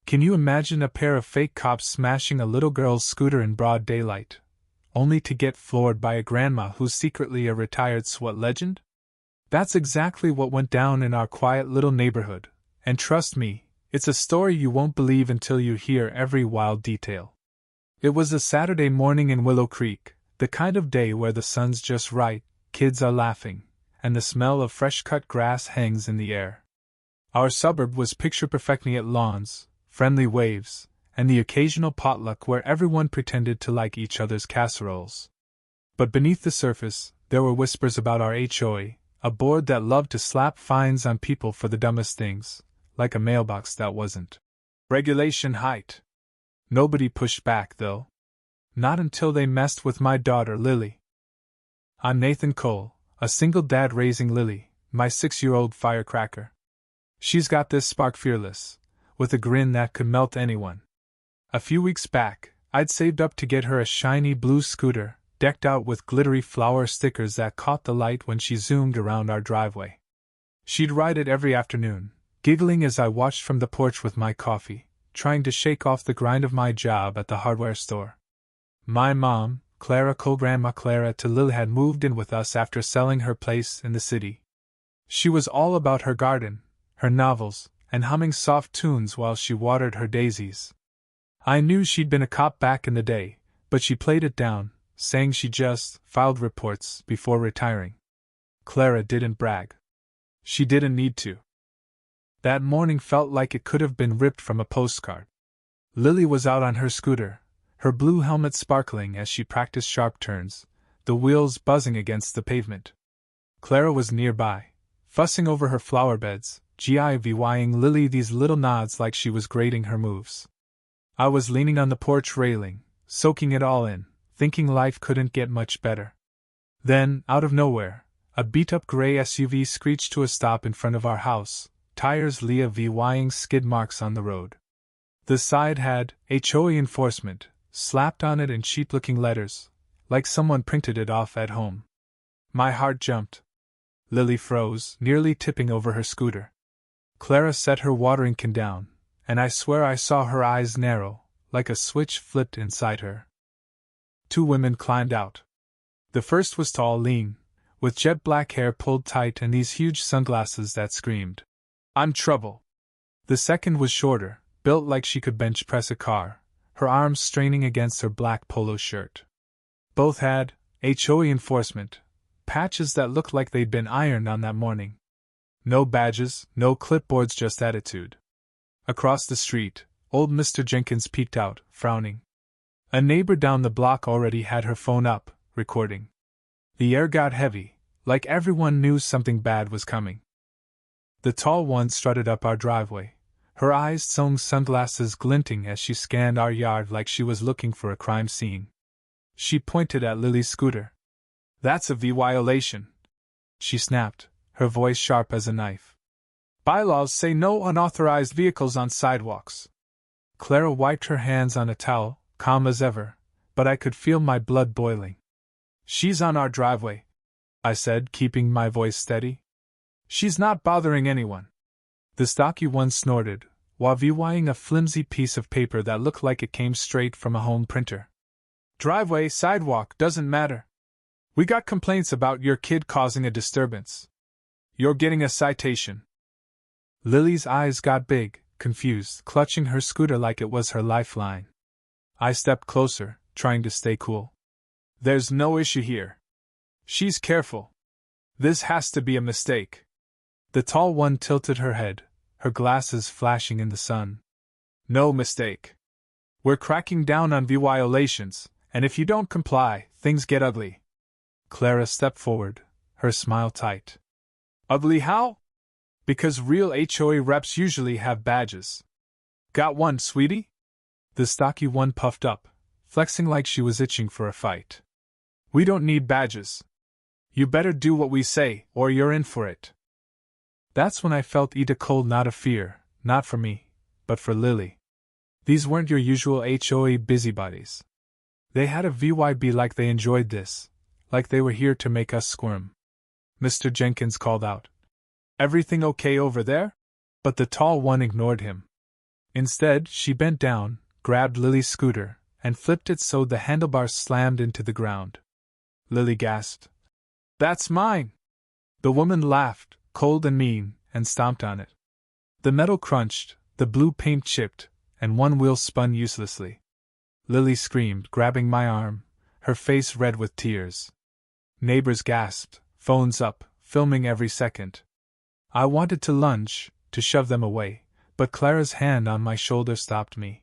Can you imagine a pair of fake cops smashing a little girl's scooter in broad daylight, only to get floored by a grandma who's secretly a retired SWAT legend? That's exactly what went down in our quiet little neighborhood, and trust me, it's a story you won't believe until you hear every wild detail. It was a Saturday morning in Willow Creek, the kind of day where the sun's just right, kids are laughing, and the smell of fresh-cut grass hangs in the air. Our suburb was picture-perfectly at lawns, friendly waves, and the occasional potluck where everyone pretended to like each other's casseroles. But beneath the surface, there were whispers about our HOA, a board that loved to slap fines on people for the dumbest things, like a mailbox that wasn't regulation height. Nobody pushed back, though. Not until they messed with my daughter Lily. I'm Nathan Cole, a single dad raising Lily, my 6-year-old firecracker. She's got this spark fearless, with a grin that could melt anyone. A few weeks back, I'd saved up to get her a shiny blue scooter, decked out with glittery flower stickers that caught the light when she zoomed around our driveway. She'd ride it every afternoon, giggling as I watched from the porch with my coffee, trying to shake off the grind of my job at the hardware store. My mom, Clara Cole, Grandma Clara to Lil, had moved in with us after selling her place in the city. She was all about her garden, her novels, and humming soft tunes while she watered her daisies. I knew she'd been a cop back in the day, but she played it down, saying she just filed reports before retiring. Clara didn't brag. She didn't need to. That morning felt like it could have been ripped from a postcard. Lily was out on her scooter, her blue helmet sparkling as she practiced sharp turns, the wheels buzzing against the pavement. Clara was nearby, fussing over her flower beds, giving Lily these little nods like she was grading her moves. I was leaning on the porch railing, soaking it all in, thinking life couldn't get much better. Then, out of nowhere, a beat-up gray SUV screeched to a stop in front of our house, tires leaving skid marks on the road. The side had HOA enforcement slapped on it in cheap-looking letters, like someone printed it off at home. My heart jumped. Lily froze, nearly tipping over her scooter. Clara set her watering can down, and I swear I saw her eyes narrow, like a switch flipped inside her. 2 women climbed out. The first was tall, lean, with jet black hair pulled tight and these huge sunglasses that screamed, "I'm trouble." The second was shorter, built like she could bench press a car, her arms straining against her black polo shirt. Both had HOA enforcement patches that looked like they'd been ironed on that morning. No badges, no clipboards, just attitude. Across the street, old Mr. Jenkins peeked out, frowning. A neighbor down the block already had her phone up, recording. The air got heavy, like everyone knew something bad was coming. The tall one strutted up our driveway, her eyes-sewn sunglasses glinting as she scanned our yard like she was looking for a crime scene. She pointed at Lily's scooter. "That's a violation," she snapped, her voice sharp as a knife. "Bylaws say no unauthorized vehicles on sidewalks." Clara wiped her hands on a towel, calm as ever, but I could feel my blood boiling. "She's on our driveway," I said, keeping my voice steady. "She's not bothering anyone." The stocky one snorted, while viewing a flimsy piece of paper that looked like it came straight from a home printer. "Driveway, sidewalk, doesn't matter. We got complaints about your kid causing a disturbance. You're getting a citation." Lily's eyes got big, confused, clutching her scooter like it was her lifeline. I stepped closer, trying to stay cool. "There's no issue here. She's careful. This has to be a mistake." The tall one tilted her head, her glasses flashing in the sun. "No mistake. We're cracking down on violations, and if you don't comply, things get ugly." Clara stepped forward, her smile tight. "Ugly how?" "Because real HOA reps usually have badges." "Got one, sweetie?" The stocky one puffed up, flexing like she was itching for a fight. "We don't need badges. You better do what we say, or you're in for it." That's when I felt a cold knot of fear, not for me, but for Lily. These weren't your usual HOA busybodies. They had a VYB like they enjoyed this, like they were here to make us squirm. Mr. Jenkins called out, "Everything okay over there?" But the tall one ignored him. Instead, she bent down, grabbed Lily's scooter, and flipped it so the handlebars slammed into the ground. Lily gasped. "That's mine!" The woman laughed, cold and mean, and stomped on it. The metal crunched, the blue paint chipped, and one wheel spun uselessly. Lily screamed, grabbing my arm, her face red with tears. Neighbors gasped, phones up, filming every second. I wanted to lunge, to shove them away, but Clara's hand on my shoulder stopped me.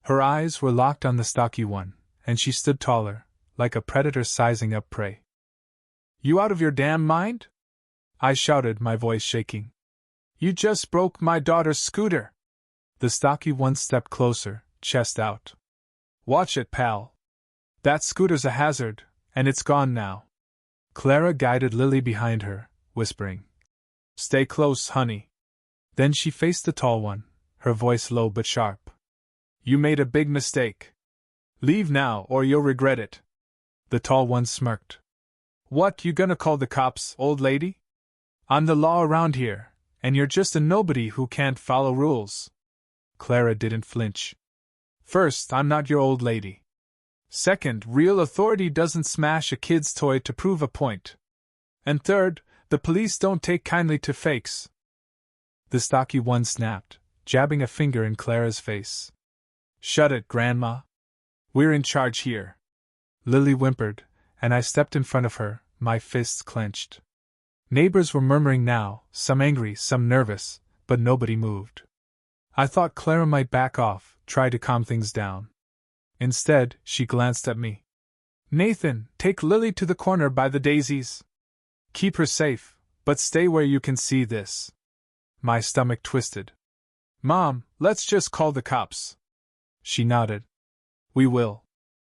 Her eyes were locked on the stocky one, and she stood taller, like a predator sizing up prey. "You out of your damn mind?" I shouted, my voice shaking. "You just broke my daughter's scooter!" The stocky one stepped closer, chest out. "Watch it, pal. That scooter's a hazard, and it's gone now." Clara guided Lily behind her, whispering, "Stay close, honey." Then she faced the tall one, her voice low but sharp. "You made a big mistake. Leave now or you'll regret it." The tall one smirked. "What, you gonna call the cops, old lady? I'm the law around here, and you're just a nobody who can't follow rules." Clara didn't flinch. "First, I'm not your old lady. Second, real authority doesn't smash a kid's toy to prove a point. And third, the police don't take kindly to fakes." The stocky one snapped, jabbing a finger in Clara's face. "Shut it, Grandma. We're in charge here." Lily whimpered, and I stepped in front of her, my fists clenched. Neighbors were murmuring now, some angry, some nervous, but nobody moved. I thought Clara might back off, try to calm things down. Instead, she glanced at me. "Nathan, take Lily to the corner by the daisies. Keep her safe, but stay where you can see this." My stomach twisted. "Mom, let's just call the cops." She nodded. "We will.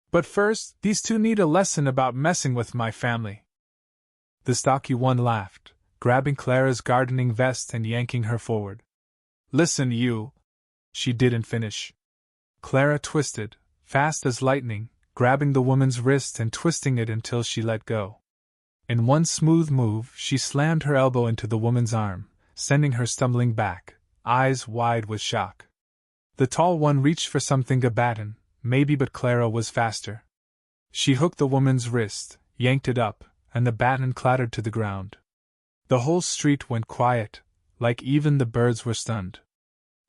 But first, these two need a lesson about messing with my family." The stocky one laughed, grabbing Clara's gardening vest and yanking her forward. "Listen, you." She didn't finish. Clara twisted, fast as lightning, grabbing the woman's wrist and twisting it until she let go. In one smooth move, she slammed her elbow into the woman's arm, sending her stumbling back, eyes wide with shock. The tall one reached for something, a baton, maybe, but Clara was faster. She hooked the woman's wrist, yanked it up, and the baton clattered to the ground. The whole street went quiet, like even the birds were stunned.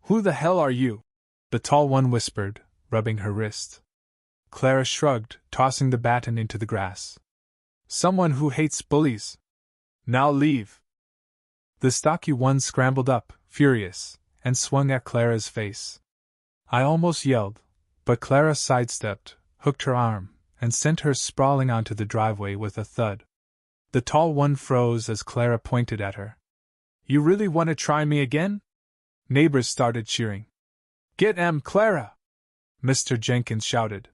"Who the hell are you?" the tall one whispered, rubbing her wrist. Clara shrugged, tossing the baton into the grass. "Someone who hates bullies. Now leave." The stocky one scrambled up, furious, and swung at Clara's face. I almost yelled, but Clara sidestepped, hooked her arm, and sent her sprawling onto the driveway with a thud. The tall one froze as Clara pointed at her. "You really want to try me again?" Neighbors started cheering. "Get Clara!" Mr. Jenkins shouted.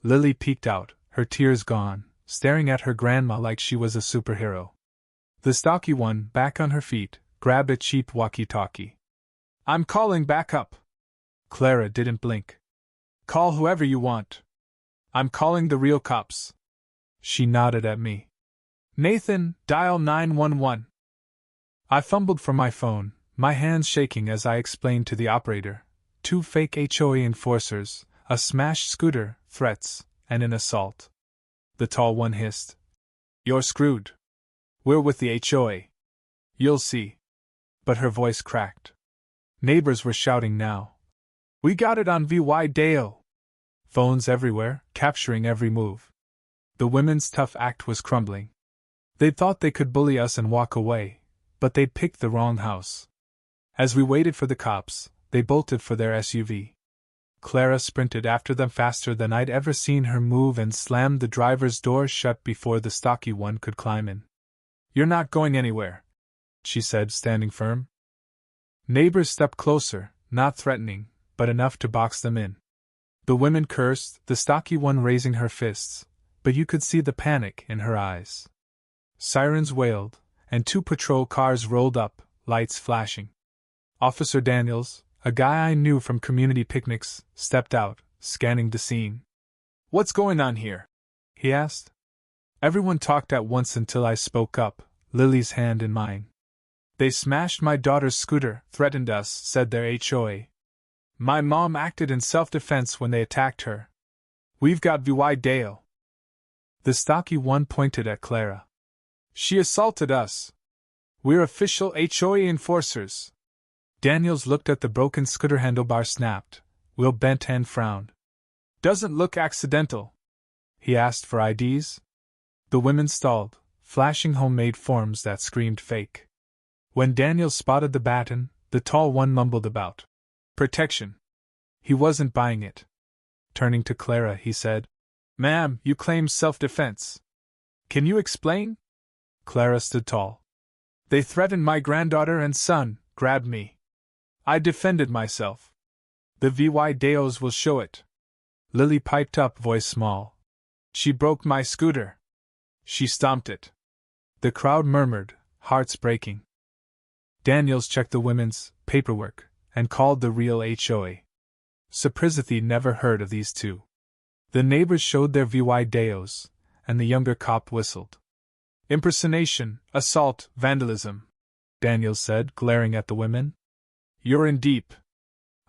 Lily peeked out, her tears gone, staring at her grandma like she was a superhero. The stocky one, back on her feet, grabbed a cheap walkie-talkie. "I'm calling backup." Clara didn't blink. "Call whoever you want. I'm calling the real cops." She nodded at me. "Nathan, dial 911. I fumbled for my phone, my hands shaking as I explained to the operator. 2 fake HOA enforcers, a smashed scooter, threats, and an assault. The tall one hissed. "You're screwed. We're with the HOA. You'll see." But her voice cracked. Neighbors were shouting now. "We got it on video." Phones everywhere, capturing every move. The women's tough act was crumbling. They thought they could bully us and walk away, but they'd picked the wrong house. As we waited for the cops, they bolted for their SUV. Clara sprinted after them faster than I'd ever seen her move and slammed the driver's door shut before the stocky one could climb in. "You're not going anywhere," she said, standing firm. Neighbors stepped closer, not threatening, but enough to box them in. The women cursed, the stocky one raising her fists, but you could see the panic in her eyes. Sirens wailed, and 2 patrol cars rolled up, lights flashing. Officer Daniels, a guy I knew from community picnics, stepped out, scanning the scene. "What's going on here?" he asked. Everyone talked at once until I spoke up, Lily's hand in mine. "They smashed my daughter's scooter, threatened us," said their HOA. My mom acted in self-defense when they attacked her. We've got VY Dale. The stocky one pointed at Clara. She assaulted us. We're official HOA enforcers. Daniels looked at the broken scooter handlebar snapped. Will bent and frowned. Doesn't look accidental. He asked for IDs. The women stalled, flashing homemade forms that screamed fake. When Daniels spotted the baton, the tall one mumbled about protection. He wasn't buying it. Turning to Clara, he said, Ma'am, you claim self-defense. Can you explain? Clara stood tall. They threatened my granddaughter and son, grabbed me. I defended myself. The VY Deos will show it. Lily piped up, voice small. She broke my scooter. She stomped it. The crowd murmured, hearts breaking. Daniels checked the women's paperwork and called the real HOA. Saprizathy never heard of these two. The neighbors showed their VY Deos, and the younger cop whistled. Impersonation, assault, vandalism, Daniels said, glaring at the women. You're in deep.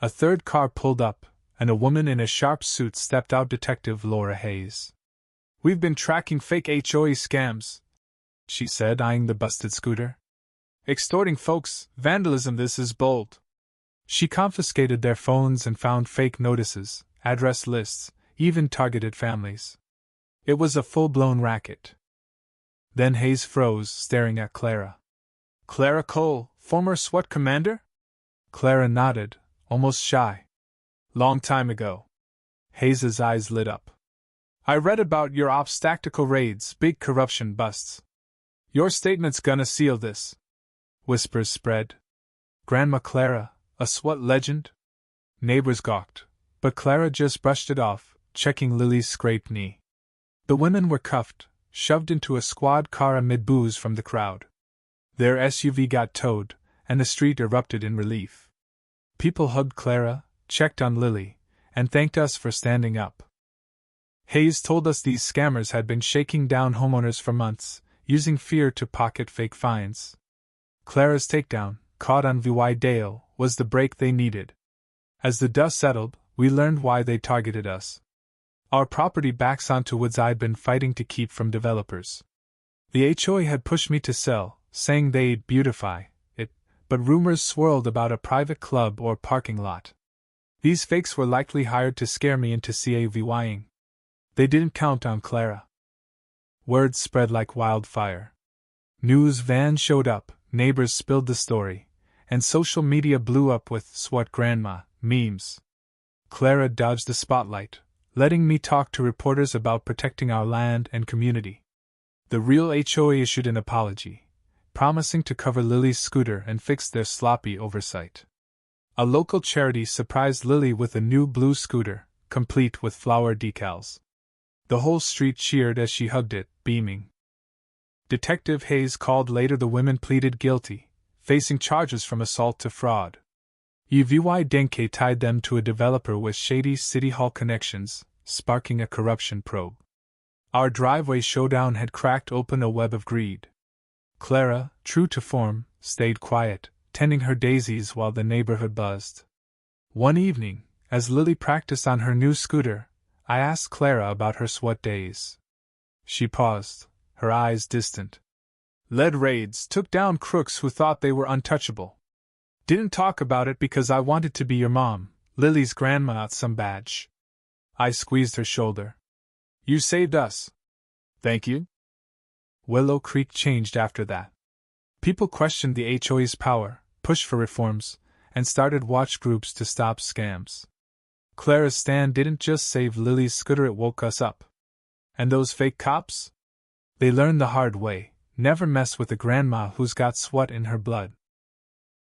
A third car pulled up, and a woman in a sharp suit stepped out. Detective Laura Hayes. We've been tracking fake HOA scams, she said, eyeing the busted scooter. Extorting folks, vandalism. This is bold. She confiscated their phones and found fake notices, address lists, even targeted families. It was a full-blown racket. Then Hayes froze, staring at Clara. Clara Cole, former SWAT commander? Clara nodded, almost shy. Long time ago. Hayes's eyes lit up. I read about your ops tactical raids, big corruption busts. Your statement's gonna seal this. Whispers spread. Grandma Clara, a SWAT legend? Neighbors gawked, but Clara just brushed it off, checking Lily's scraped knee. The women were cuffed, shoved into a squad car amid boos from the crowd. Their SUV got towed, and the street erupted in relief. People hugged Clara, checked on Lily, and thanked us for standing up. Hayes told us these scammers had been shaking down homeowners for months, using fear to pocket fake fines. Clara's takedown, caught on VY Dale, was the break they needed. As the dust settled, we learned why they targeted us. Our property backs onto woods I'd been fighting to keep from developers. The HOA had pushed me to sell, saying they'd beautify it, but rumors swirled about a private club or parking lot. These fakes were likely hired to scare me into CAVYing. They didn't count on Clara. Word spread like wildfire. News vans showed up, neighbors spilled the story, and social media blew up with SWAT grandma memes. Clara dodged the spotlight, letting me talk to reporters about protecting our land and community. The real HOA issued an apology, promising to cover Lily's scooter and fix their sloppy oversight. A local charity surprised Lily with a new blue scooter, complete with flower decals. The whole street cheered as she hugged it, beaming. Detective Hayes called later. The women pleaded guilty, facing charges from assault to fraud. UVY Denke tied them to a developer with shady City Hall connections, sparking a corruption probe. Our driveway showdown had cracked open a web of greed. Clara, true to form, stayed quiet, tending her daisies while the neighborhood buzzed. One evening, as Lily practiced on her new scooter, I asked Clara about her SWAT days. She paused, her eyes distant. Led raids, took down crooks who thought they were untouchable. Didn't talk about it because I wanted to be your mom, Lily's grandma, not some badge. I squeezed her shoulder. You saved us. Thank you. Willow Creek changed after that. People questioned the HOA's power, pushed for reforms, and started watch groups to stop scams. Clara's stand didn't just save Lily's scooter, it woke us up. And those fake cops? They learned the hard way, never mess with a grandma who's got SWAT in her blood.